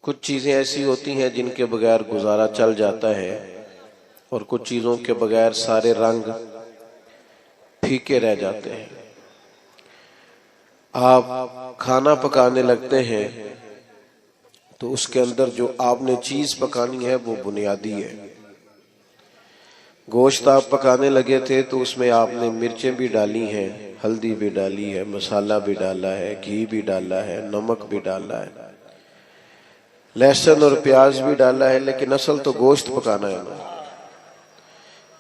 کچھ چیزیں ایسی ہوتی ہیں جن کے بغیر گزارا چل جاتا ہے، اور کچھ چیزوں کے بغیر سارے رنگ پھیکے رہ جاتے ہیں۔ آپ کھانا پکانے لگتے ہیں تو اس کے اندر جو آپ نے چیز پکانی ہے وہ بنیادی ہے۔ گوشت آپ پکانے لگے تھے تو اس میں آپ نے مرچیں بھی ڈالی ہیں، ہلدی بھی ڈالی ہے، مسالہ بھی ڈالا ہے، گھی بھی ڈالا ہے، نمک بھی ڈالا ہے، لہسن اور پیاز بھی ڈالا ہے، لیکن اصل تو گوشت پکانا ہے نا۔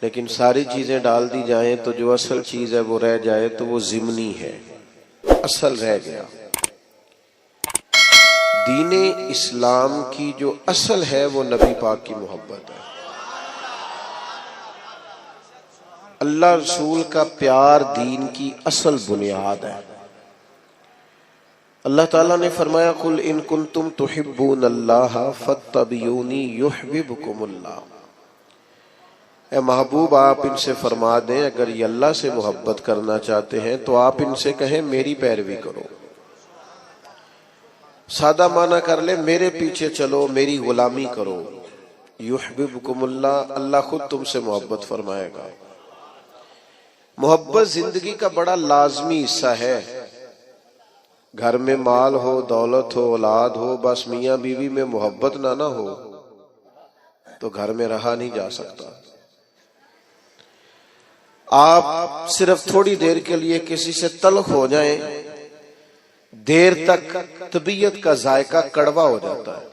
لیکن ساری چیزیں ڈال دی جائیں تو جو اصل چیز ہے وہ رہ جائے تو وہ ضمنی ہے، اصل رہ گیا۔ دین اسلام کی جو اصل ہے وہ نبی پاک کی محبت ہے، اللہ رسول کا پیار دین کی اصل بنیاد ہے۔ اللہ تعالیٰ نے فرمایا قل ان کنتم تحبون اللہ فاتبعونی یحببکم اللہ۔ اے محبوب آپ ان سے فرما دیں اگر یہ اللہ سے محبت کرنا چاہتے ہیں تو آپ ان سے کہیں میری پیروی کرو۔ سادہ معنی کر لے، میرے پیچھے چلو، میری غلامی کرو۔ یحببکم اللہ، اللہ خود تم سے محبت فرمائے گا۔ محبت زندگی کا بڑا لازمی حصہ ہے۔ گھر میں مال ہو، دولت ہو، اولاد ہو، بس میاں بیوی میں محبت نہ ہو تو گھر میں رہا نہیں جا سکتا۔ آپ صرف تھوڑی دیر کے لیے کسی سے تلخ ہو جائیں، دیر تک طبیعت کا ذائقہ کڑوا ہو جاتا ہے۔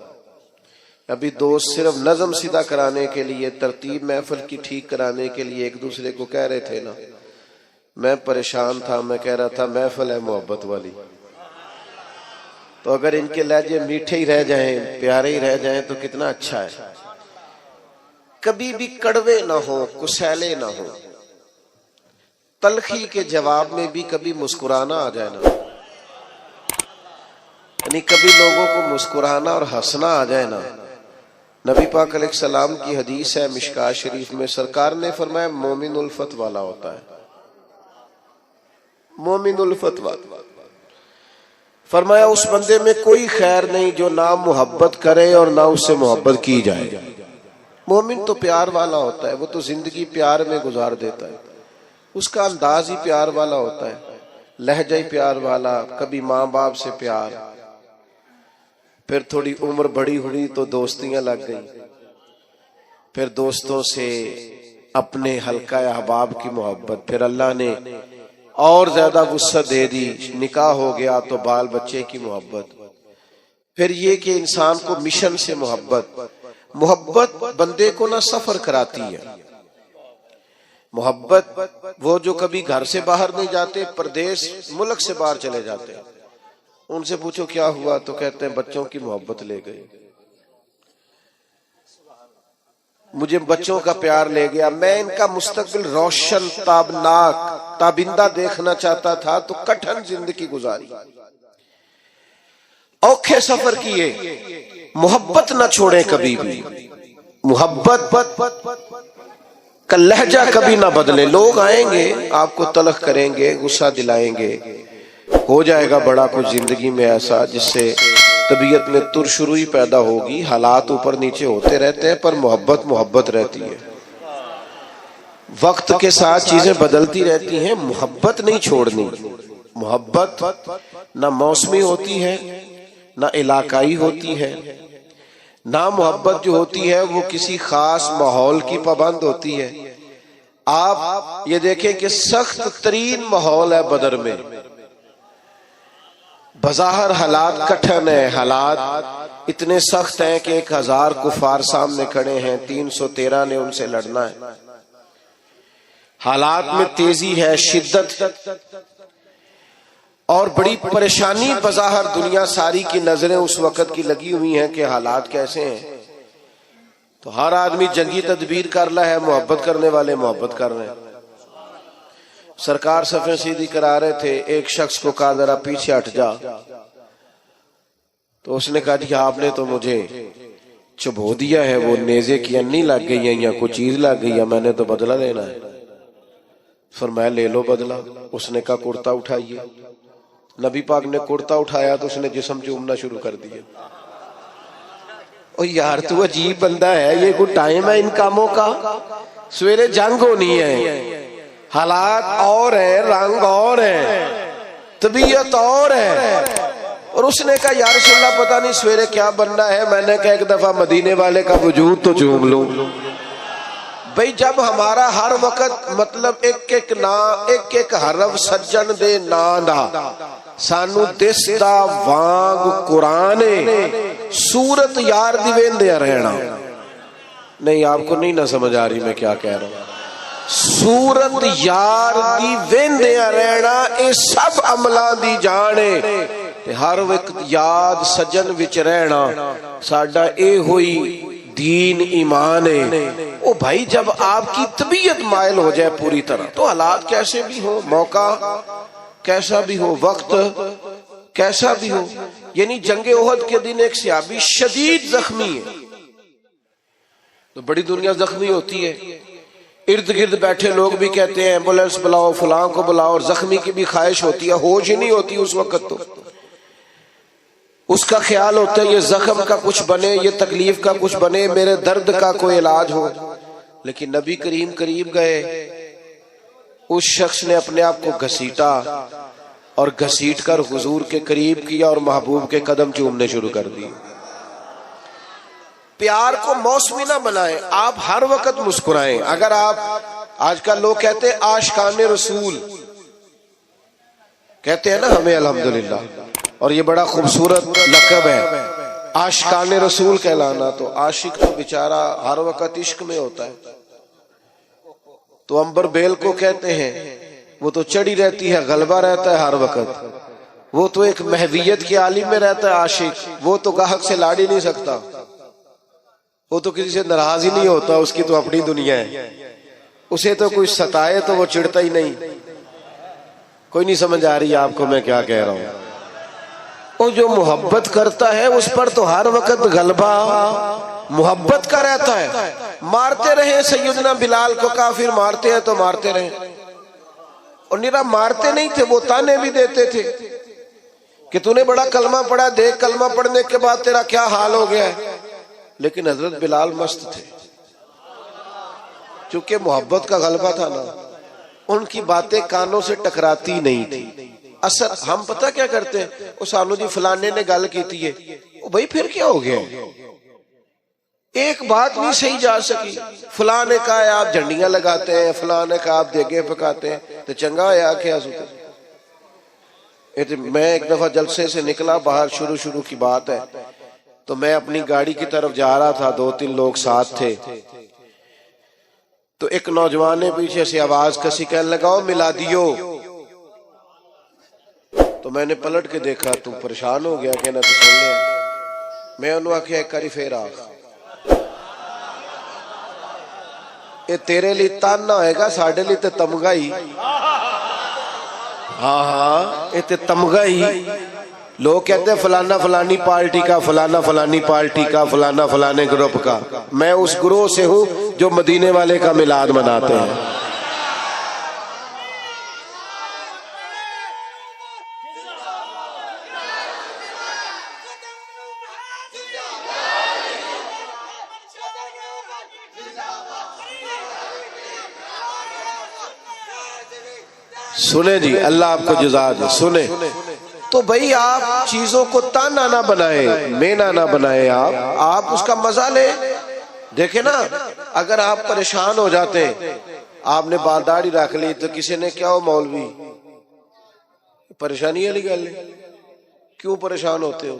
ابھی دوست صرف نظم سیدھا کرانے کے لیے، ترتیب محفل کی ٹھیک کرانے کے لیے ایک دوسرے کو کہہ رہے تھے نا، میں پریشان تھا، میں کہہ رہا تھا محفل ہے محبت والی، تو اگر ان کے لہجے میٹھے ہی رہ جائیں، پیارے ہی رہ جائیں تو کتنا اچھا ہے۔ کبھی بھی کڑوے نہ ہو، کسیلے نہ ہو، تلخی کے جواب میں بھی کبھی مسکرانا آ جائے نا، یعنی کبھی لوگوں کو مسکرانا اور ہنسنا آ جائے نا۔ نبی پاک علیہ السلام کی حدیث ہے مشکاۃ شریف میں، سرکار نے فرمایا مومن الفت والا ہوتا ہے، مومن الفت والا۔ فرمایا اس بندے میں کوئی خیر نہیں جو نہ محبت کرے اور نہ اس سے محبت کی جائے۔ مومن تو پیار والا ہوتا ہے، وہ تو زندگی پیار میں گزار دیتا ہے، اس کا انداز ہی پیار والا ہوتا ہے، لہجہ ہی پیار والا، کبھی ماں باپ سے پیار، پھر تھوڑی عمر بڑی ہوئی تو دوستیاں لگ گئیں، پھر دوستوں سے اپنے حلقہ احباب کی محبت، پھر اللہ نے اور زیادہ وسعت دے دی، نکاح ہو گیا تو بال بچے کی محبت، پھر یہ کہ انسان کو مشن سے محبت بندے کو نہ سفر کراتی ہے۔ محبت وہ جو کبھی گھر سے باہر نہیں جاتے، پردیس ملک سے باہر چلے جاتے ہیں، ان سے پوچھو کیا ہوا تو کہتے ہیں بچوں کی محبت لے گئی، مجھے بچوں کا پیار لے گیا، میں ان کا مستقبل روشن، تابناک، تابندہ دیکھنا چاہتا تھا تو کٹھن زندگی گزاری، اوکھے سفر کیے۔ محبت نہ چھوڑیں کبھی بھی، محبت کا لہجہ کبھی نہ بدلے۔ لوگ آئیں گے آپ کو تلخ کریں گے، غصہ دلائیں گے، ہو جائے گا بڑا کچھ زندگی میں ایسا جس سے طبیعت میں ترشروئی پیدا ہوگی، حالات اوپر نیچے ہوتے رہتے ہیں پر محبت رہتی ہے۔ وقت کے ساتھ چیزیں بدلتی رہتی ہیں، محبت نہیں چھوڑنی۔ محبت نہ موسمی ہوتی ہے نہ علاقائی ہوتی ہے، نہ محبت جو ہوتی ہے وہ کسی خاص ماحول کی پابند ہوتی ہے۔ آپ یہ دیکھیں کہ سخت ترین ماحول ہے بدر میں، بظاہر حالات کٹھن ہیں، حالات اتنے سخت ہیں کہ 1000 کفار سامنے کھڑے ہیں، 313 نے ان سے لڑنا ہے، حالات میں تیزی ہے، شدت اور بڑی پریشانی، بظاہر دنیا ساری کی نظریں اس وقت کی لگی ہوئی ہیں کہ حالات کیسے ہیں، تو ہر آدمی جنگی تدبیر کر رہا ہے، محبت کرنے والے محبت کر رہے ہیں۔ سرکار صفیں سیدھی کرا رہے تھے، ایک شخص کو کہا ذرا پیچھے ہٹ جا، تو اس نے کہا جی آپ نے تو مجھے چبھو دیا ہے، وہ نیزے کی انی لگ گئی ہے یا کوئی چیز لگ گئی ہے، میں نے تو بدلہ لینا ہے۔ فرمایا لے لو بدلہ۔ اس نے کہا کرتا اٹھائیے، نبی پاک نے کرتا اٹھایا تو اس نے جسم چومنا شروع کر دیا۔ او یار تو عجیب بندہ ہے، یہ کوئی ٹائم ہے ان کاموں کا؟ سویرے جنگ ہونی ہے، حالات اور ہیں، رنگ اور ہیں، طبیعت اور ہے، اور اس نے کہا یا رسول اللہ پتہ نہیں سویرے کیا بننا ہے۔ میں نے کہا ایک دفعہ مدینے والے کا وجود تو چوم لوں۔ بھئی جب ہمارا ہر وقت مطلب ایک ایک حرف سجن دے نانا سانو دسدا وانگ قرآن سورت یار دی ویندے رہنا۔ نہیں آپ کو نہیں نہ سمجھ آ رہی میں کیا کہہ رہا ہوں۔ سورت یار دی ویندے رہنا اے سب عملہ دی جانے تے ہر وقت یاد سجن وچ رہنا ساڈا اے ہوئی دین ایمان ہے۔ او بھائی جب آپ کی طبیعت مائل ہو جائے پوری طرح تو حالات کیسے بھی ہو، موقع کیسا بھی ہو، وقت کیسا بھی ہو۔ یعنی جنگ احد کے دن ایک صحابی شدید زخمی ہے، تو بڑی دنیا زخمی ہوتی ہے، ارد گرد بیٹھے لوگ بھی کہتے ہیں ایمبولینس بلاؤ، فلاں کو بلاؤ، اور زخمی کی بھی خواہش ہوتی ہے، ہوش ہی نہیں ہوتی اس وقت، تو اس کا خیال ہوتا ہے یہ زخم کا کچھ بنے، یہ تکلیف کا کچھ بنے، میرے درد کا کوئی علاج ہو۔ لیکن نبی کریم قریب گئے، اس شخص نے اپنے آپ کو گھسیٹا اور گھسیٹ کر حضور کے قریب کیا اور محبوب کے قدم چومنے شروع کر دیے۔ پیار کو موسمی نہ بنائیں، آپ ہر وقت مسکرائیں۔ اگر آپ آج کل لوگ کہتے ہیں عاشقان رسول کہتے ہیں نا ہمیں الحمدللہ، اور یہ بڑا خوبصورت لقب ہے عاشقان رسول کہلانا، تو عاشق تو بیچارہ ہر وقت عشق میں ہوتا ہے۔ تو امبر بیل کو کہتے ہیں وہ تو چڑھی رہتی ہے، غلبہ رہتا ہے ہر وقت، وہ تو ایک محویت کے عالم میں رہتا ہے عاشق، وہ تو گاہک سے لاڑ ہی نہیں سکتا، وہ تو کسی سے ناراض ہی نہیں ہوتا، اس کی تو اپنی دنیا ہے، اسے تو کوئی ستائے تو وہ چڑھتا ہی نہیں۔ کوئی نہیں سمجھ آ رہی آپ کو میں کیا کہہ رہا ہوں؟ وہ جو محبت کرتا ہے اس پر تو ہر وقت غلبہ محبت کا رہتا ہے۔ مارتے رہے سیدنا بلال کو کافر، مارتے ہیں تو مارتے رہے، اور نیرا مارتے نہیں تھے، وہ تانے بھی دیتے تھے کہ تو نے بڑا کلمہ پڑھا، دیکھ کلمہ پڑھنے کے بعد تیرا کیا حال ہو گیا ہے۔ لیکن حضرت بلال مست تھے، چونکہ محبت کا غلبہ تھا نا، ان کی باتیں کانوں سے ٹکراتی نہیں تھی۔ اثر ہم پتہ کیا کرتے ہیں، وہ سانو جی فلانے نے گل کیتی ہے، وہ بھائی پھر کیا ہو گیا، ایک بات نہیں صحیح جا سکی، فلاں نے کہا ہے آپ جھنڈیاں لگاتے ہیں، فلاں نے کہا آپ دیگیں پکاتے ہیں، تو چنگا ہے کیا سوتے۔ میں ایک دفعہ جلسے سے نکلا باہر، شروع کی بات ہے، تو میں اپنی گاڑی کی طرف جا رہا تھا، 2-3 لوگ ساتھ تھے، تو ایک نوجوان نے پیچھے سے آواز کسی کہنے لگا ملا دیو، تو میں نے پلٹ کے دیکھا، تو پریشان ہو گیا کہنا تو سن لے، میں انہوں نے آکھیا ایک کاری پھر آ، یہ تیرے لیے تان نہ ہوئے گا، ساڑھے لیے تے تمغہ ہی، ہاں یہ تے تمغہ ہی۔ لوگ کہتے ہیں فلانا فلانی پارٹی کا، فلانا فلانی پارٹی کا، فلانا فلانے گروپ کا، میں اس گروہ سے ہوں جو مدینے والے کا میلاد مناتے ہیں۔ سنیں جی، اللہ آپ کو جزا دے، سنیں۔ تو بھئی آپ چیزوں کو تانا نہ بنائیں، مینا نہ بنائیں، آپ اس کا مزہ لیں۔ دیکھیں نا، اگر آپ پریشان ہو جاتے ہیں، آپ نے بال داڑھی رکھ لی تو کسی نے کیا ہو مولوی، پریشانی والی گل ہے، کیوں پریشان ہوتے ہو؟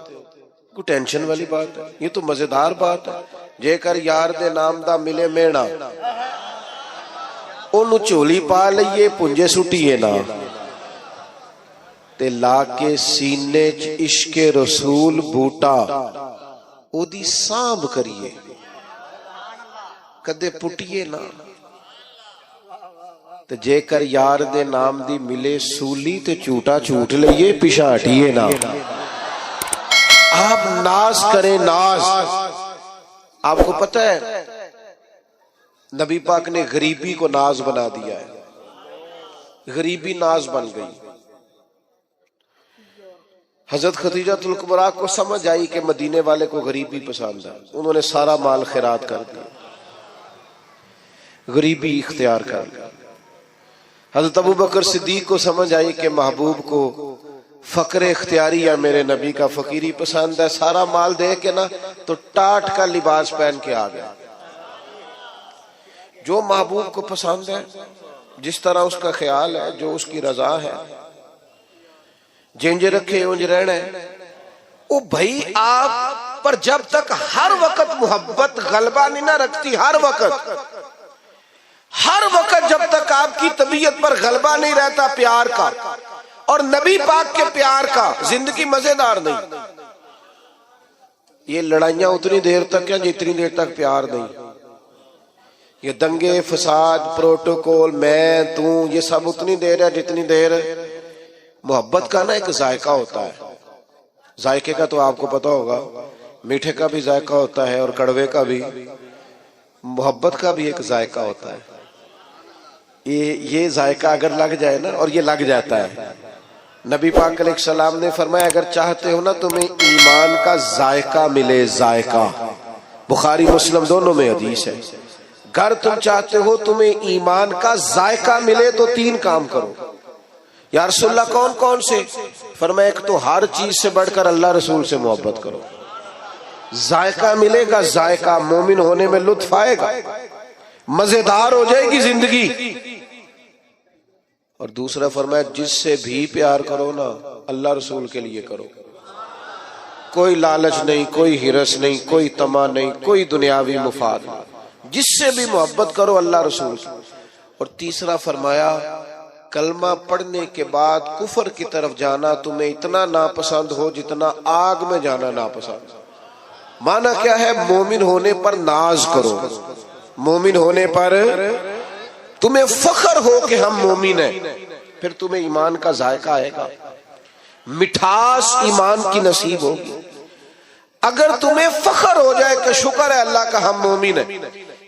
کوئی ٹینشن والی بات ہے؟ یہ تو مزیدار بات ہے۔ جے کر یار دے نام دا ملے مینا، انہوں چولی پا لئیے پنجے سٹیے نا، تے لا کے سینے چ عشق رسول بوٹا او دی سانب کریے، کدے پٹیے نا۔ تے جے کر یار دے نام دی ملے سولی تے چوٹا چوٹ لئیے، پیچھے ہٹیے نا۔ آپ ناز کریں، ناز۔ آپ کو پتہ ہے نبی پاک نے غریبی کو ناز بنا دیا ہے، غریبی ناز بن گئی۔ حضرت خدیجہ الکبریٰ کو سمجھ آئی کہ مدینے والے کو غریبی پسند ہے، انہوں نے سارا مال خیرات کر دیا، غریبی اختیار کر لیا۔ حضرت ابوبکر صدیق کو سمجھ آئی کہ محبوب کو فقر اختیاری یا میرے نبی کا فقیری پسند ہے، سارا مال دے کے نا تو ٹاٹ کا لباس پہن کے آ گیا۔ جو محبوب کو پسند ہے، جس طرح اس کا خیال ہے، جو اس کی رضا ہے، جنج رکھے انج رہنا ہے۔ او بھائی آپ پر جب تک ہر وقت محبت غلبہ نہیں نہ رکھتی، ہر وقت جب تک آپ کی طبیعت پر غلبہ نہیں رہتا پیار کا اور نبی پاک کے پیار کا، زندگی مزیدار نہیں۔ یہ لڑائیاں اتنی دیر تک ہیں جتنی دیر تک پیار نہیں۔ یہ دنگے فساد پروٹوکول میں تو یہ سب اتنی دیر ہے جتنی دیر محبت کا نا ایک ذائقہ ہوتا ہے۔ ذائقے کا تو آپ کو پتا ہوگا، میٹھے کا بھی ذائقہ ہوتا ہے اور کڑوے کا بھی، محبت کا بھی ایک ذائقہ ہوتا ہے۔ یہ ذائقہ اگر لگ جائے نا، اور یہ لگ جاتا ہے، نبی پاک علیہ السلام نے فرمایا اگر چاہتے ہو نا تمہیں ایمان کا ذائقہ ملے، ذائقہ، بخاری مسلم دونوں میں حدیث ہے، اگر تم چاہتے ہو تمہیں ایمان کا ذائقہ ملے تو 3 کام کرو۔ یا رسول اللہ کون کون سے؟ فرمایا ایک تو ہر چیز سے بڑھ کر اللہ رسول سے محبت کرو، ذائقہ ملے گا، ذائقہ، مومن ہونے میں لطف آئے گا، مزیدار ہو جائے گی زندگی۔ اور دوسرا فرمایا جس سے بھی پیار کرو نا اللہ رسول کے لیے کرو، کوئی لالچ نہیں، کوئی ہرس نہیں، کوئی طمع نہیں، کوئی دنیاوی مفاد نہیں، جس سے بھی محبت کرو اللہ رسول۔ اور تیسرا فرمایا کلمہ پڑھنے کے بعد کفر کی طرف جانا تمہیں اتنا ناپسند ہو جتنا آگ میں جانا ناپسند۔ معنی کیا ہے؟ مومن ہونے پر ناز کرو، مومن ہونے پر تمہیں فخر ہو کہ ہم مومن ہیں، پھر تمہیں ایمان کا ذائقہ آئے گا، مٹھاس ایمان کی نصیب ہوگی۔ اگر تمہیں فخر ہو جائے کہ شکر ہے اللہ کا ہم مومن ہیں،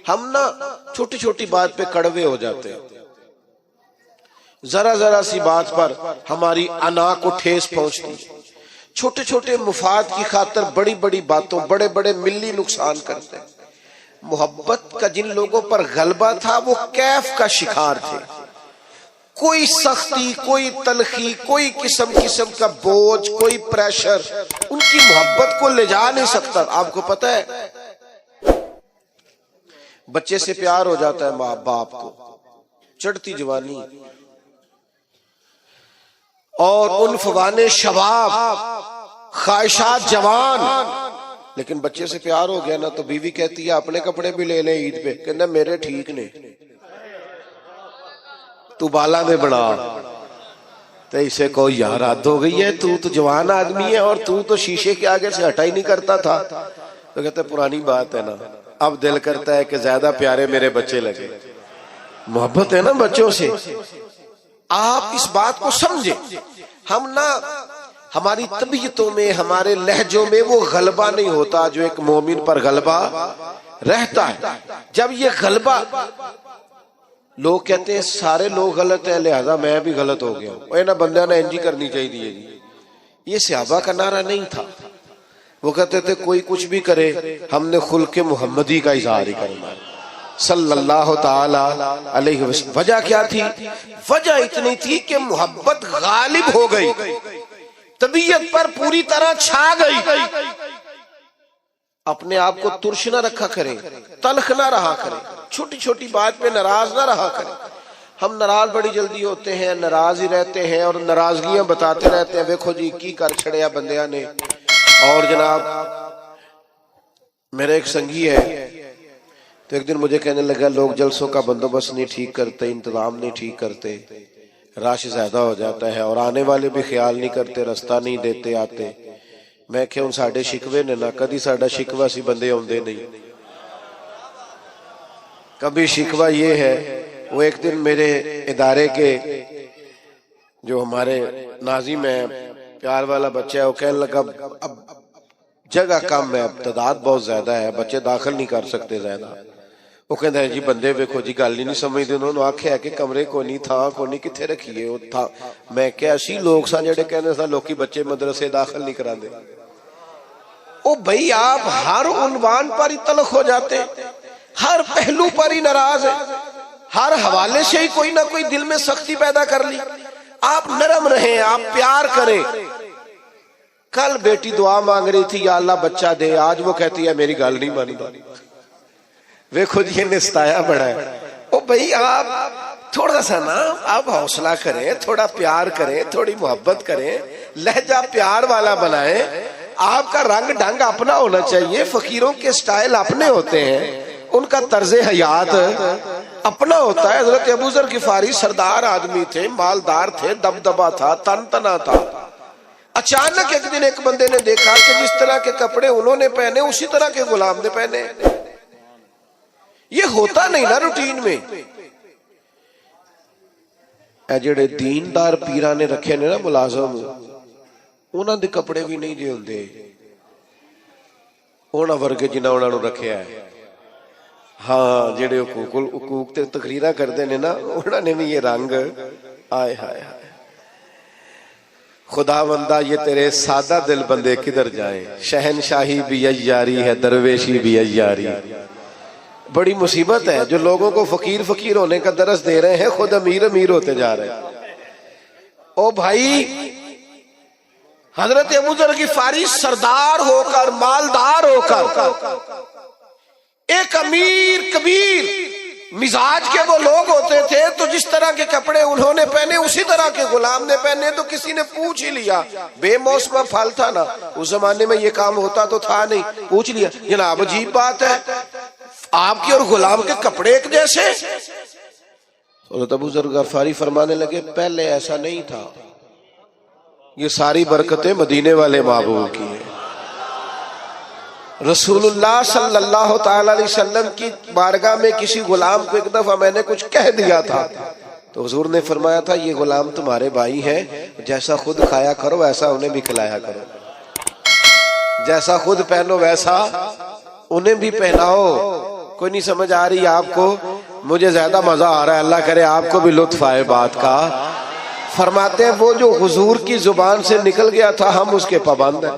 ہم نا چھوٹی چھوٹی بات پہ کڑوے ہو جاتے ہیں، ذرا ذرا سی بات پر ہماری انا کو ٹھیس پہنچتی ہے، چھوٹے چھوٹے مفاد کی خاطر بڑی بڑی باتوں بڑے بڑے ملی نقصان کرتے ہیں۔ محبت کا جن لوگوں پر غلبہ تھا وہ کیف کا شکار تھے، کوئی سختی، کوئی تلخی، کوئی قسم کا بوجھ، کوئی پریشر ان کی محبت کو لے جا نہیں سکتا۔ آپ کو پتہ ہے بچے سے پیار ہو جاتا ہے ماں باپ کو، چڑھتی جوانی اور ان فوان شباب، خواہشات جوان، لیکن بچے سے پیار ہو گیا نا تو بیوی کہتی ہے اپنے کپڑے بھی لے لیں عید پہ، کہنا میرے ٹھیک نے، تو بالا میں بڑا، تو اسے کو یار حد ہو گئی ہے، تو جوان آدمی ہے اور تو شیشے کے آگے سے ہٹا ہی نہیں کرتا تھا۔ تو کہتے پرانی بات ہے نا، اب دل کرتا ہے کہ زیادہ پیارے میرے بچے لگے، محبت ہے نا بچوں سے۔ آپ اس بات کو سمجھیں، ہم نا ہماری طبیعتوں میں، ہمارے لہجوں میں وہ غلبہ نہیں ہوتا جو ایک مومن پر غلبہ رہتا ہے۔ جب یہ غلبہ، لوگ کہتے ہیں سارے لوگ غلط ہیں لہذا میں بھی غلط ہو گیا ہوں، نہ بندہ نہ انجی کرنی چاہیے جی، یہ صحابہ کا نعرہ نہیں تھا۔ وہ کہتے تھے کوئی کچھ بھی کرے ہم نے خلق محمدی کا اظہار ہی کرنا ہے صلی اللہ تعالی علیہ وسلم۔ وجہ کیا تھی؟ وجہ اتنی تھی کہ محبت غالب ہو گئی، طبیعت پر پوری طرح چھا گئی۔ اپنے آپ کو ترش نہ رکھا کرے، تلخ نہ رہا کرے، چھوٹی چھوٹی بات پہ ناراض نہ رہا کرے۔ ہم ناراض بڑی جلدی ہوتے ہیں، ناراض ہی رہتے ہیں اور ناراضگیاں بتاتے رہتے ہیں، دیکھو جی کی کر چھڑیا بندیاں نے۔ اور جناب میرا ایک سنگی ہے تو ایک دن مجھے کہنے لگا لوگ جلسوں کا بندوبست نہیں ٹھیک کرتے، انتظام نہیں ٹھیک کرتے، رش زیادہ ہو جاتا ہے اور آنے والے بھی خیال نہیں کرتے، رستہ نہیں دیتے آتے۔ میں کہ ان ساڈے شکوے نے نہ کدی ساڈا شکوہ سی بندے آندے نہیں، کبھی شکوہ یہ ہے۔ وہ ایک دن میرے ادارے کے جو ہمارے ناظم ہے، پیار والا بچہ ہے، وہ کہنے لگا اب جگہ کم ہے، اب تعداد بہت زیادہ ہے، بچے داخل نہیں کر سکتے زیادہ۔ وہ کہتا ہے جی بندے ویکھو جی گل ہی نہیں سمجھتے، انہوں نے آکھیا کہ کمرے کو نہیں تھا کو نہیں کتھے رکھیے وہ تھا۔ میں کہ ایسی لوگ سن جڑے کہندے سن لوکی بچے مدرسے داخل نہیں کراندے۔ او بھائی آپ ہر عنوان پر ہی تلخ ہو جاتے، ہر پہلو پر ہی ناراض ہے، ہر حوالے سے ہی کوئی نہ کوئی دل میں سختی پیدا کر لی۔ آپ نرم رہیں، آپ پیار کریں۔ کل بیٹی دعا مانگ رہی تھی یا اللہ بچہ دے، آج وہ کہتی ہے میری گل نہیں مانتا۔ ویکھو جی نے ستایا بڑا ہے۔ او بھائی آپ تھوڑا سا نا آپ حوصلہ کریں، تھوڑا پیار کریں، تھوڑی محبت کریں، لہجہ پیار والا بنائیں۔ آپ کا رنگ ڈھنگ اپنا ہونا چاہیے، فقیروں کے سٹائل اپنے ہوتے ہیں، ان کا طرز حیات اپنا ہوتا ہے۔ حضرت ابو ذر غفاری سردار آدمی تھے، مالدار تھے، دبدبا تھا، تن تنا تھا۔ اچانک ایک دن ایک بندے نے دیکھا کہ جس طرح کے کپڑے انہوں نے پہنے اسی طرح کے غلام نے پہنے۔ یہ ہوتا نہیں نا روٹین میں۔ اے جڑے دیندار پیراں نے رکھے نے نا ملازم، انہاں دے کپڑے بھی نہیں جے ہوندے انہاں ورگے جنہاں انہاں نوں رکھیا ہے۔ ہاں جڑے حقوق تے تقریراں کردے نے نا انہاں نے بھی یہ رنگ آئے ہائے ہائے۔ خدا بندہ یہ تیرے سادہ دل بندے کدھر جائیں، شہنشاہی بھی عیاری ہے، درویشی بھی عیاری۔ بڑی مصیبت ہے جو لوگوں کو فقیر فقیر ہونے کا درس دے رہے ہیں، خود امیر امیر ہوتے جا رہے ہیں۔ او بھائی حضرت ابو ذر غفاری سردار ہو کر، مالدار ہو کر، ایک امیر کبیر مزاج کے وہ لوگ ہوتے تھے، تو جس طرح کے کپڑے انہوں نے پہنے اسی طرح کے غلام نے پہنے۔ تو کسی نے پوچھ ہی لیا، بے موسم پھل تھا نا اس زمانے میں، یہ کام ہوتا تو تھا نہیں، پوچھ لیا جناب عجیب بات ہے آپ کی اور غلام کے کپڑے ایک جیسے۔ حضرت ابو ذر غفاری فرمانے لگے پہلے ایسا نہیں تھا، یہ ساری برکتیں مدینے والے محبوب کی ہیں۔ رسول اللہ صلی اللہ تعالی علیہ وسلم کی بارگاہ میں کسی غلام کو ایک دفعہ میں نے کچھ کہہ دیا تھا تو حضور نے فرمایا تھا یہ غلام تمہارے بھائی ہیں، جیسا خود کھایا کرو ویسا انہیں بھی کھلایا کرو، جیسا خود پہنو ویسا انہیں بھی پہناؤ۔ کوئی نہیں سمجھ آ رہی آپ کو؟ مجھے زیادہ مزہ آ رہا ہے، اللہ کرے آپ کو بھی لطف آئے بات کا۔ فرماتے ہیں وہ جو حضور کی زبان سے نکل گیا تھا ہم اس کے پابند ہیں،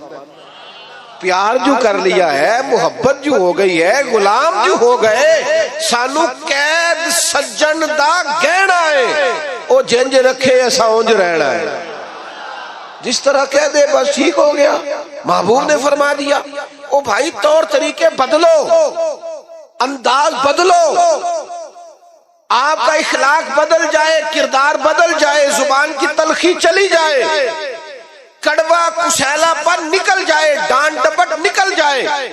پیار جو کر لیا ہے، محبت جو ہو گئی ہے، غلام جو ہو گئے، سانو قید سجن دا گہنا ہے، او جنج رکھے ایسا اونج رہنا ہے، جس طرح کہہ دے بس ٹھیک ہو گیا۔ محبوب نے فرما دیا او بھائی طور طریقے بدلو، انداز بدلو، آپ کا اخلاق بدل جائے، کردار بدل جائے، زبان کی تلخی چلی جائے، کڑوا کشیلا پر نکل جائے، ڈانٹ ڈپٹ نکل جائے۔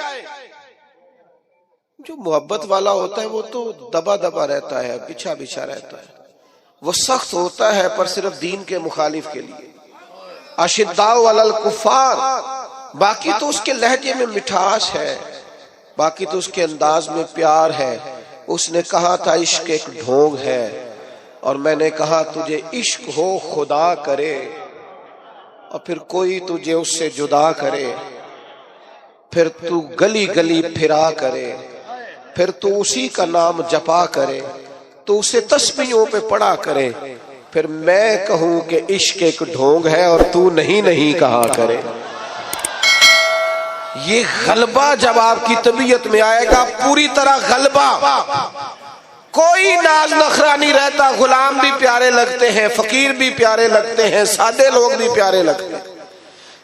جو محبت والا ہوتا ہے وہ تو دبا دبا رہتا ہے، بچھا بچھا رہتا ہے، وہ سخت ہوتا ہے پر صرف دین کے مخالف کے لیے۔ اشداء علی الکفار، باقی تو اس کے لہجے میں مٹھاس ہے، باقی تو اس کے انداز میں پیار ہے۔ اس نے کہا تھا عشق ایک ڈھونگ ہے، اور میں نے کہا تجھے عشق ہو خدا کرے اور پھر کوئی تجھے اس سے جدا کرے، پھر تو گلی گلی پھرا کرے، پھر تو اسی کا نام جپا کرے، تو اسے تسبیحوں پہ پڑھا کرے، پھر میں کہوں کہ عشق ایک ڈھونگ ہے اور تو نہیں نہیں کہا کرے۔ یہ غلبہ جب آپ کی طبیعت میں آئے گا، پوری طرح غلبہ، کوئی ناز نخرہ نہیں رہتا، غلام بھی پیارے لگتے ہیں، فقیر بھی پیارے لگتے ہیں، سادے لوگ بھی پیارے لگتے ہیں۔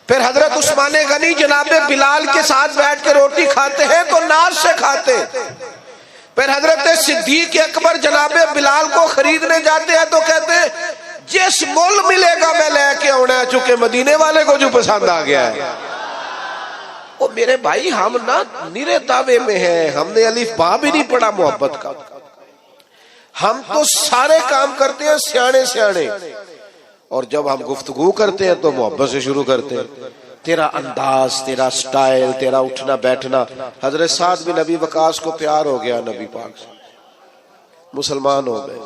پھر حضرت عثمان غنی جناب بلال کے ساتھ بیٹھ کے روٹی کھاتے ہیں تو ناز سے کھاتے ہیں۔ پھر حضرت صدیق اکبر جناب بلال کو خریدنے جاتے ہیں تو کہتے ہیں جس مول ملے گا میں لے کے آنا ہے، چونکہ مدینے والے کو جو پسند آ گیا ہے۔ وہ میرے بھائی ہم نا نیرے دعوے میں ہیں، ہم نے الف با بھی نہیں پڑھا محبت کا، ہم تو سارے کام کرتے ہیں سیانے سیانے، اور جب ہم گفتگو کرتے ہیں تو محبت سے شروع کرتے ہیں۔ تیرا انداز، تیرا سٹائل، تیرا اٹھنا بیٹھنا۔ حضرت سعد بن نبی وقاص کو پیار ہو گیا نبی پاک سے، مسلمان ہو گئے۔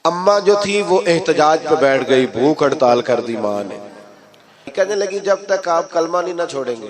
اماں جو تھی وہ احتجاج پہ بیٹھ گئی، بھوک ہڑتال کر دی ماں نے، کہنے لگی جب تک آپ کلمہ نہیں نہ چھوڑیں گے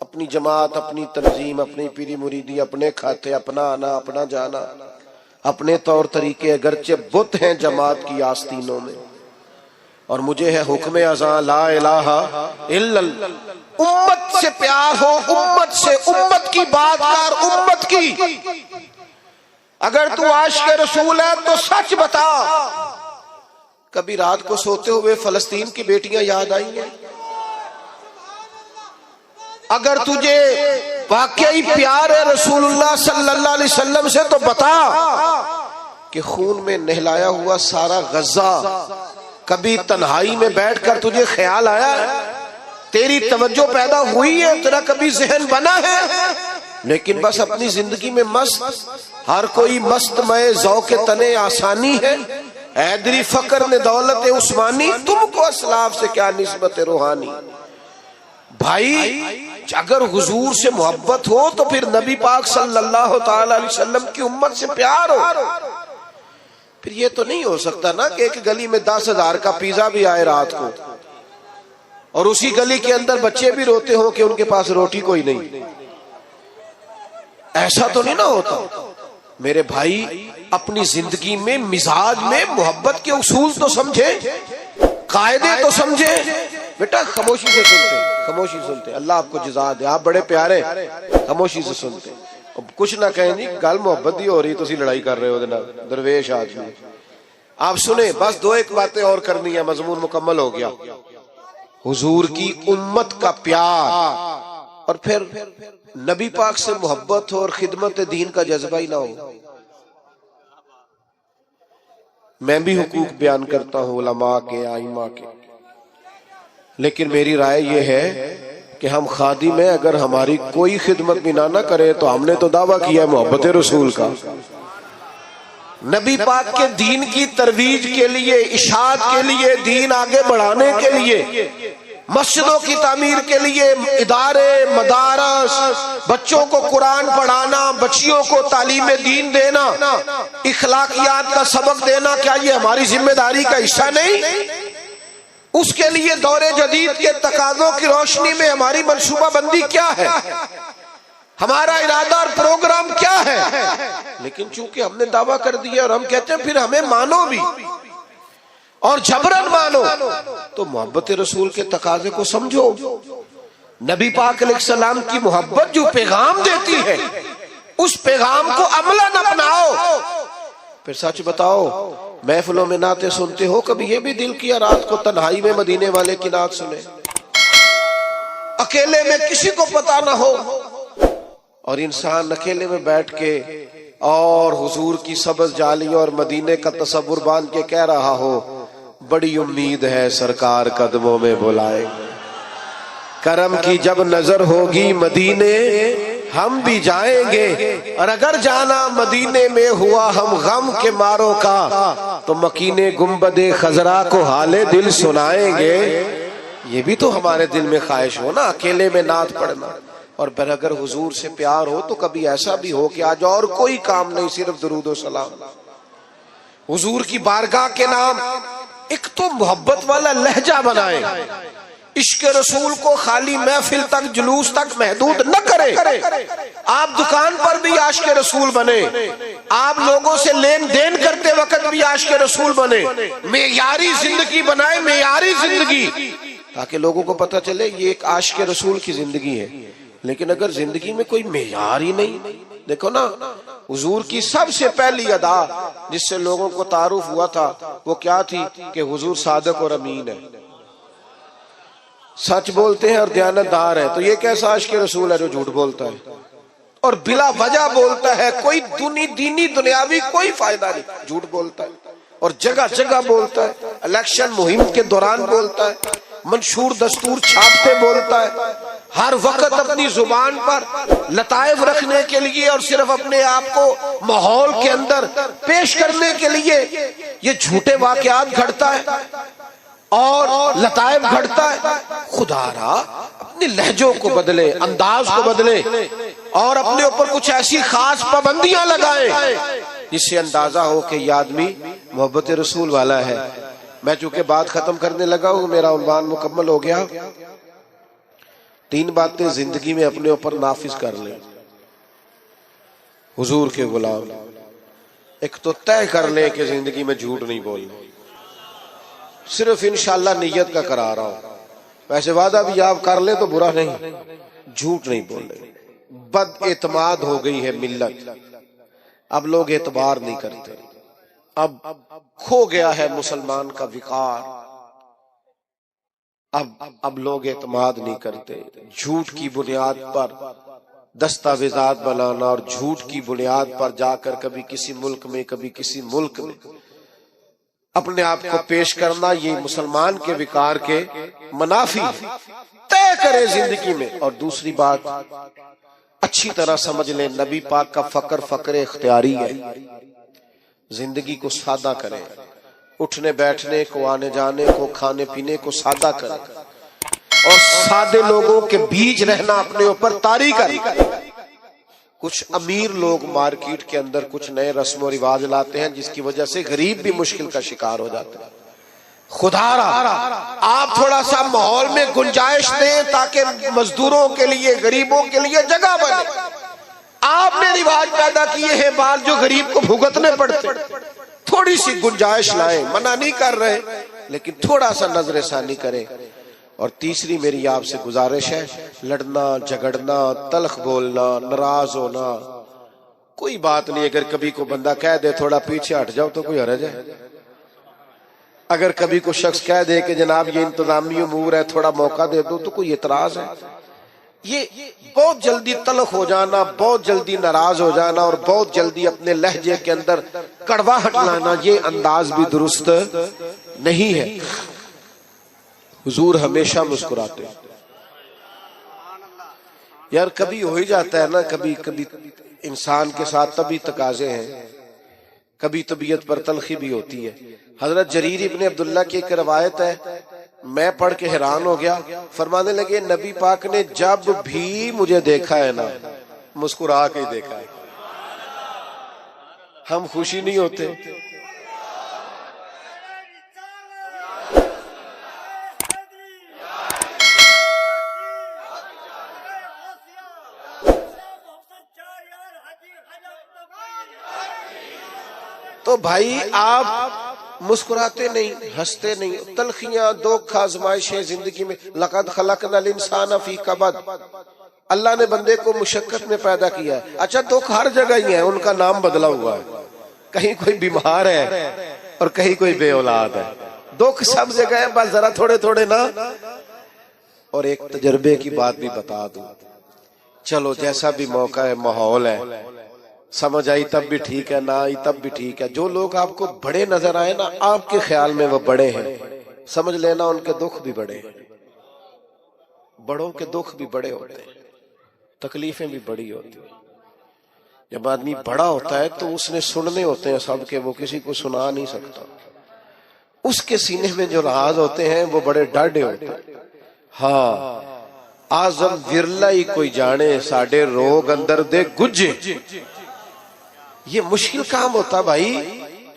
اپنی جماعت، اپنی تنظیم، اپنی پیری مریدی، اپنے کھاتے، اپنا آنا، اپنا جانا، اپنے طور طریقے، اگرچہ بت ہیں جماعت کی آستینوں میں، اور مجھے ہے حکم اذاں لا الہ الا اللہ۔ امت سے پیار ہو، امت سے، امت کی بات کر، امت کی۔ اگر تو عاشق رسول ہے تو سچ بتا، کبھی رات کو سوتے ہوئے فلسطین کی بیٹیاں یاد آئی ہیں؟ اگر تجھے واقعی پیار ہے رسول اللہ صلی اللہ علیہ وسلم سے تو بتا کہ خون میں نہلایا ہوا سارا غزہ کبھی تنہائی میں بیٹھ کر تجھے خیال آیا ہے؟ تیری توجہ پیدا ہوئی ہے؟ تیرا کبھی ذہن بنا ہے؟ لیکن بس اپنی زندگی میں مست، ہر کوئی مست مئے ذوق تنے آسانی ہے، حیدری فقر نے دولت عثمانی، تم کو اسلاف سے کیا نسبت روحانی۔ بھائی اگر حضور سے محبت ہو تو پھر نبی پاک صلی اللہ تعالی علیہ وسلم کی امت سے پیار ہو۔ پھر یہ تو نہیں ہو سکتا نا کہ ایک گلی میں 10,000 کا پیزا بھی آئے رات کو، اور اسی گلی کے اندر بچے بھی روتے ہوں کہ ان کے پاس روٹی کوئی نہیں۔ ایسا تو نہیں نہ ہوتا۔ میرے بھائی اپنی زندگی میں، مزاج میں محبت کے اصول تو سمجھے، قاعدے تو سمجھے۔ بیٹا خاموشی سے سنتے، خاموشی سنتے، اللہ آپ کو جزا دے، آپ بڑے پیارے، خاموشی سے سنتے۔ اب کچھ نہ کہیں جی گل محبت دی ہو رہی، تسی لڑائی کر رہے ہو درویش آدمی۔ آپ سنیں، بس دو ایک باتیں اور کرنی ہے، مضمون مکمل ہو گیا۔ حضور کی امت کا پیار، اور پھر نبی پاک سے محبت ہو اور خدمت دین کا جذبہ ہی نہ ہو۔ میں بھی حقوق بیان کرتا ہوں علماء کے، ائمہ کے، لیکن میری رائے یہ ہے کہ ہم خادم ہیں، اگر ہماری کوئی خدمت بھی نہ کرے تو ہم نے تو دعویٰ کیا ہے محبت رسول کا۔ نبی پاک کے دین کی ترویج کے لیے، اشاعت کے لیے، دین آگے بڑھانے کے لیے، مسجدوں کی تعمیر کے لیے، ادارے، مدارس، بچوں کو قرآن پڑھانا، بچیوں کو تعلیم دین دینا، اخلاقیات کا سبق دینا، کیا یہ ہماری ذمہ داری کا حصہ نہیں؟ اس کے لیے دور جدید کے تقاضوں کی روشنی میں ہماری منصوبہ بندی کیا ہے، ہمارا ارادہ اور پروگرام کیا ہے؟ لیکن چونکہ ہم نے دعویٰ کر دیا اور ہم کہتے ہیں پھر ہمیں مانو بھی، اور جبرن مانو، تو محبت رسول کے تقاضے کو سمجھو۔ نبی پاک علیہ السلام کی محبت جو پیغام دیتی ہے، اس پیغام کو عملاً اپناؤ۔ پھر سچ بتاؤ، محفلوں میں نعتیں سنتے ہو، کبھی یہ بھی دل کیا رات کو تنہائی میں مدینے والے کی نعت سنے، اکیلے میں کسی کو پتا نہ ہو، اور انسان اکیلے میں بیٹھ کے اور حضور کی سبز جالیوں اور مدینے کا تصور باندھ کے کہہ رہا ہو، بڑی امید ہے سرکار قدموں میں بلائیں گے، کرم کی جب نظر ہوگی مدینے ہم بھی جائیں گے، اور اگر جانا مدینے میں ہوا ہم غم کے ماروں کا تو مکینے گنبد خضرا کو حال دل سنائیں گے۔ یہ بھی تو ہمارے دل میں خواہش ہو نا، اکیلے میں نعت پڑھنا۔ اور پھر اگر حضور سے پیار ہو تو کبھی ایسا بھی ہو کہ آج اور کوئی کام نہیں، صرف درود و سلام، حضور کی بارگاہ کے نام ایک تو محبت والا لہجہ بنائیں، عشق رسول کو خالی محفل تک، جلوس تک محدود نہ کرے۔ آپ دکان پر بھی عاشق رسول بنے، آپ لوگوں سے لین دین کرتے وقت بھی عاشق رسول بنے، معیاری زندگی بنائے، معیاری زندگی، تاکہ لوگوں کو پتہ چلے یہ ایک عاشق رسول کی زندگی ہے۔ لیکن اگر زندگی میں کوئی معیار ہی نہیں، دیکھو نا حضور کی سب سے پہلی ادا جس سے لوگوں کو تعارف ہوا تھا وہ کیا تھی کہ حضور صادق اور امین ہے، سچ بولتے ہیں اور دیانتدار ہے۔ تو یہ کیسا عاشق رسول ہے جو جھوٹ بولتا ہے اور بلا وجہ بولتا ہے، کوئی دینی دنیاوی کوئی فائدہ نہیں، جھوٹ بولتا ہے اور جگہ جگہ بولتا ہے، الیکشن مہم کے دوران بولتا ہے، منشور دستور چھاپتے بولتا ہے، ہر وقت اپنی زبان پر لطائف رکھنے کے لیے اور صرف اپنے آپ کو ماحول کے اندر پیش کرنے کے لیے یہ جھوٹے واقعات گھڑتا ہے اور لطائف گھڑتا ہے۔ خدا را اپنے لہجوں کو بدلے، انداز کو بدلے اور اپنے اوپر کچھ ایسی خاص پابندیاں لگائے جس سے اندازہ ہو کہ یہ آدمی محبت رسول والا ہے۔ میں چونکہ بات ختم کرنے لگا ہوں، میرا عنوان مکمل ہو گیا۔ 3 باتیں زندگی میں اپنے اوپر نافذ کر لیں حضور کے غلام. ایک تو طے کر لیں کہ زندگی میں جھوٹ نہیں بولنا، صرف انشاءاللہ نیت کا کرا رہا ہوں. ویسے وعدہ بھی آپ کر لیں تو برا نہیں، جھوٹ نہیں بولے. بد اعتماد ہو گئی ہے ملت، اب لوگ اعتبار نہیں کرتے، اب کھو گیا ہے مسلمان کا وقار. اب لوگ اعتماد نہیں کرتے. جھوٹ کی بنیاد پر دستاویزات بنانا اور جھوٹ کی بنیاد پر جا کر کبھی کسی ملک میں کبھی کسی ملک میں اپنے آپ کو پیش کرنا، یہ مسلمان کے وقار کے منافی. طے کرے زندگی میں. اور دوسری بات اچھی طرح سمجھ لیں، نبی پاک کا فقر اختیاری ہے. زندگی کو سادہ کریں، اٹھنے بیٹھنے کو، آنے جانے کو، کھانے پینے کو سادہ کریں، اور سادے لوگوں کے بیچ رہنا اپنے اوپر طاری کریں. کچھ امیر لوگ مارکیٹ کے اندر کچھ نئے رسم و رواج لاتے ہیں جس کی وجہ سے غریب بھی مشکل کا شکار ہو جاتے ہیں. خدا را آپ تھوڑا سا ماحول میں گنجائش دیں تاکہ مزدوروں کے لیے، غریبوں کے لیے جگہ بنے. آپ نے رواج پیدا کیے ہیں بال جو غریب کو بھگتنے پڑتے. تھوڑی سی گنجائش لائیں، منع نہیں کر رہے لیکن تھوڑا سا نظر ثانی کریں. اور تیسری میری آپ سے گزارش ہے، لڑنا جھگڑنا، تلخ بولنا، ناراض ہونا کوئی بات نہیں. اگر کبھی کو بندہ کہہ دے تھوڑا پیچھے ہٹ جاؤ تو کوئی حرج ہے. اگر کبھی کو شخص کہہ دے کہ جناب یہ انتظامی امور ہے تھوڑا موقع دے دو تو کوئی اعتراض ہے. یہ بہت جلدی تلخ ہو جانا، بہت جلدی ناراض ہو جانا اور بہت جلدی اپنے لہجے کے اندر کڑواہٹ لانا، یہ انداز بھی درست نہیں ہے. حضور ہمیشہ مسکراتے. یار کبھی ہو ہی جاتا ہے نا، کبھی انسان کے ساتھ طبی تقاضے ہیں، کبھی طبیعت پر تلخی بھی ہوتی ہے. حضرت جریر ابن عبداللہ کی ایک روایت ہے، میں پڑھ کے حیران ہو گیا. فرمانے لگے نبی پاک نے جب بھی مجھے دیکھا ہے نا مسکرا کے دیکھا ہے. ہم خوشی نہیں ہوتے؟ تو بھائی آپ مسکراتے نہیں، ہنستے نہیں. تلخیاں، دکھ، آزمائشیں زندگی میں. لقد خلقنا الانسان فی کبد، اللہ نے بندے کو مشقت میں پیدا کیا ہے. اچھا دکھ ہر جگہ ہی ہے، ان کا نام بدلا ہوا ہے. کہیں کوئی بیمار ہے اور کہیں کوئی بے اولاد ہے. دکھ سب جگہ ہے، بس ذرا تھوڑے تھوڑے نا. اور ایک تجربے کی بات بھی بتا دوں، چلو جیسا بھی موقع ہے، ماحول ہے، سمجھ آئی تب بھی ٹھیک ہے، نہ آئی تب بھی ٹھیک ہے. جو لوگ آپ کو بڑے نظر آئے نا آپ کے خیال میں وہ بڑے ہیں، سمجھ لینا ان کے دکھ بھی بڑے ہیں. بڑوں کے دکھ بھی بڑے ہوتے ہیں، تکلیفیں بھی بڑی ہوتی ہیں. جب آدمی بڑا ہوتا ہے تو اس نے سننے ہوتے ہیں سب کے، وہ کسی کو سنا نہیں سکتا. اس کے سینے میں جو راز ہوتے ہیں وہ بڑے ڈاڈے ہوتے ہیں. ہاں آزم ورلا ہی کوئی جانے ساڈے روگ اندر دے گجے. یہ مشکل کام ہوتا بھائی،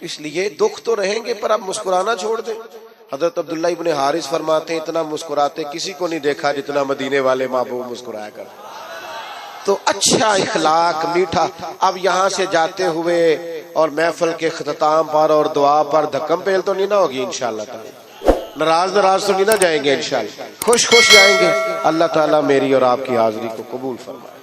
اس لیے دکھ تو رہیں گے پر اب مسکرانا چھوڑ دیں. حضرت عبداللہ ابن حارث فرماتے ہیں اتنا مسکراتے کسی کو نہیں دیکھا جتنا مدینے والے محبوب مسکرایا کر. تو اچھا اخلاق، میٹھا. اب یہاں سے جاتے ہوئے اور محفل کے اختتام پر اور دعا پر دھکم پیل تو نہیں نہ ہوگی انشاءاللہ تعالی. ناراض تو نہیں نہ جائیں گے انشاءاللہ، خوش جائیں گے. اللہ تعالیٰ میری اور آپ کی حاضری کو قبول فرمائے.